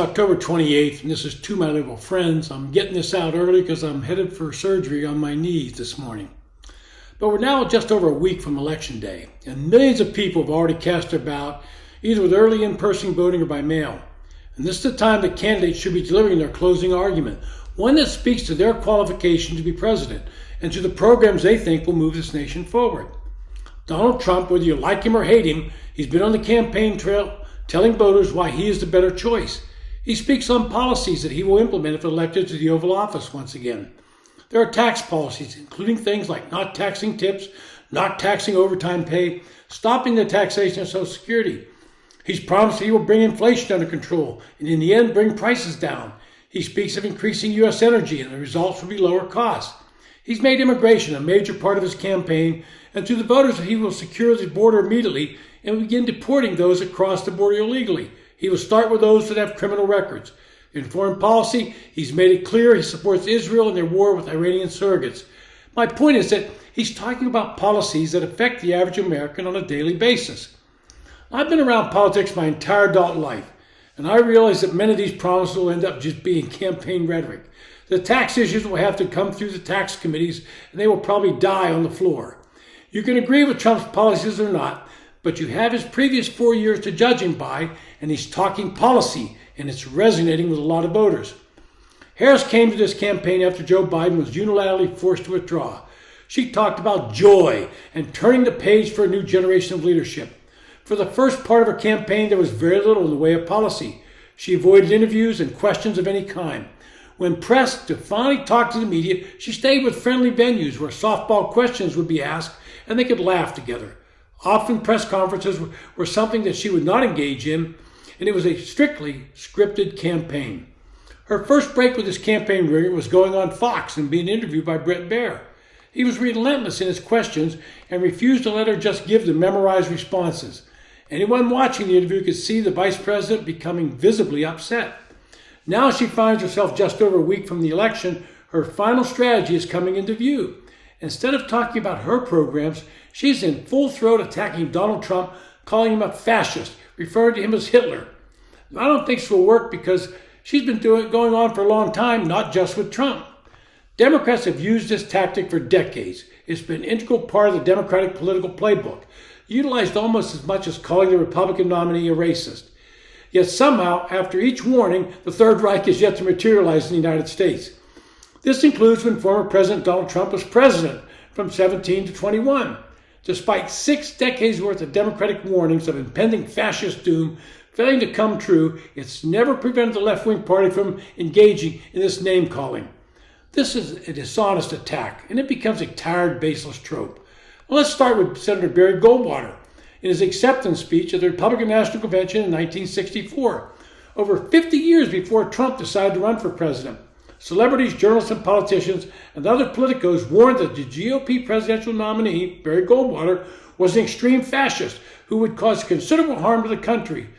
October 28th, and this is to my liberal friends. I'm getting this out early because I'm headed for surgery on my knees this morning. But we're now just over a week from Election Day, and millions of people have already cast their ballot, either with early in-person voting or by mail. And this is the time that candidates should be delivering their closing argument, one that speaks to their qualification to be president and to the programs they think will move this nation forward. Donald Trump, whether you like him or hate him, he's been on the campaign trail telling voters why he is the better choice. He speaks on policies that he will implement if elected to the Oval Office once again. There are tax policies, including things like not taxing tips, not taxing overtime pay, stopping the taxation of Social Security. He's promised he will bring inflation under control and in the end bring prices down. He speaks of increasing U.S. energy and the results will be lower costs. He's made immigration a major part of his campaign, and to the voters he will secure the border immediately and begin deporting those that cross the border illegally. He will start with those that have criminal records. In foreign policy, he's made it clear he supports Israel in their war with Iranian surrogates. My point is that he's talking about policies that affect the average American on a daily basis. I've been around politics my entire adult life, and I realize that many of these promises will end up just being campaign rhetoric. The tax issues will have to come through the tax committees, and they will probably die on the floor. You can agree with Trump's policies or not, but you have his previous 4 years to judge him by, and he's talking policy, and it's resonating with a lot of voters. Harris came to this campaign after Joe Biden was unilaterally forced to withdraw. She talked about joy and turning the page for a new generation of leadership. For the first part of her campaign, there was very little in the way of policy. She avoided interviews and questions of any kind. When pressed to finally talk to the media, she stayed with friendly venues where softball questions would be asked and they could laugh together. Often press conferences were something that she would not engage in, and it was a strictly scripted campaign. Her first break with this campaign rigor was going on Fox and being interviewed by Bret Baier. He was relentless in his questions and refused to let her just give the memorized responses. Anyone watching the interview could see the vice president becoming visibly upset. Now she finds herself just over a week from the election. Her final strategy is coming into view. Instead of talking about her programs, she's in full throat attacking Donald Trump, calling him a fascist, referring to him as Hitler. I don't think this will work because she's been going on for a long time, not just with Trump. Democrats have used this tactic for decades. It's been an integral part of the Democratic political playbook, utilized almost as much as calling the Republican nominee a racist. Yet somehow, after each warning, the Third Reich is yet to materialize in the United States. This includes when former President Donald Trump was president from 17 to 21. Despite 6 decades worth of Democratic warnings of impending fascist doom failing to come true, it's never prevented the left-wing party from engaging in this name-calling. This is a dishonest attack, and it becomes a tired, baseless trope. Well, let's start with Senator Barry Goldwater in his acceptance speech at the Republican National Convention in 1964, over 50 years before Trump decided to run for president. Celebrities, journalists, and politicians and other politicos warned that the GOP presidential nominee, Barry Goldwater, was an extreme fascist who would cause considerable harm to the country.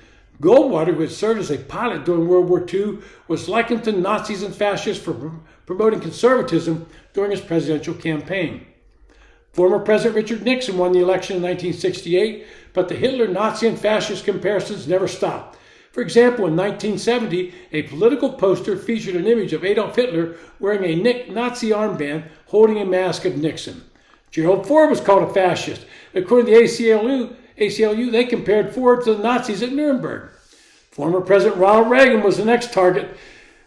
Goldwater, who had served as a pilot during World War II, was likened to Nazis and fascists for promoting conservatism during his presidential campaign. Former President Richard Nixon won the election in 1968, but the Hitler, Nazi, and fascist comparisons never stopped. For example, in 1970, a political poster featured an image of Adolf Hitler wearing a Nazi armband holding a mask of Nixon. Gerald Ford was called a fascist. According to the ACLU, they compared Ford to the Nazis at Nuremberg. Former President Ronald Reagan was the next target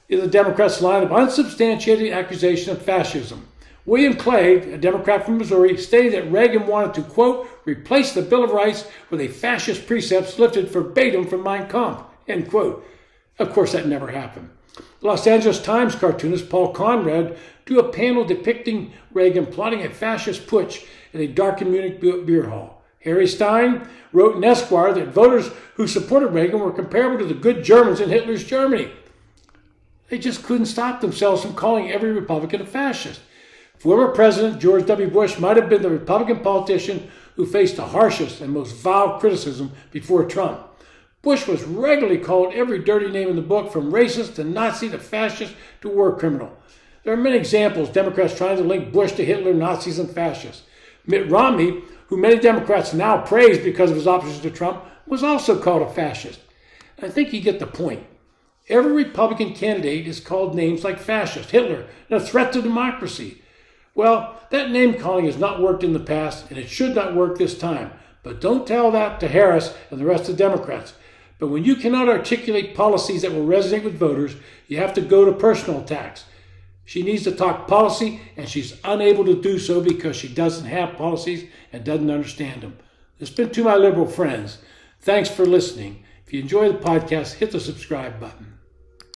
in the Democrats' line of unsubstantiated accusation of fascism. William Clay, a Democrat from Missouri, stated that Reagan wanted to, quote, replace the Bill of Rights with a fascist precepts lifted verbatim from Mein Kampf, end quote. Of course, that never happened. The Los Angeles Times cartoonist Paul Conrad drew a panel depicting Reagan plotting a fascist putsch at a darkened Munich beer hall. Harry Stein wrote in Esquire that voters who supported Reagan were comparable to the good Germans in Hitler's Germany. They just couldn't stop themselves from calling every Republican a fascist. Former President George W. Bush might have been the Republican politician who faced the harshest and most vile criticism before Trump. Bush was regularly called every dirty name in the book, from racist to Nazi to fascist to war criminal. There are many examples Democrats trying to link Bush to Hitler, Nazis, and fascists. Mitt Romney, who many Democrats now praise because of his opposition to Trump, was also called a fascist. I think you get the point. Every Republican candidate is called names like fascist, Hitler, and a threat to democracy. Well, that name calling has not worked in the past, and it should not work this time. But don't tell that to Harris and the rest of the Democrats. But when you cannot articulate policies that will resonate with voters, you have to go to personal attacks. She needs to talk policy, and she's unable to do so because she doesn't have policies and doesn't understand them. This has been To My Liberal Friends. Thanks for listening. If you enjoy the podcast, hit the subscribe button.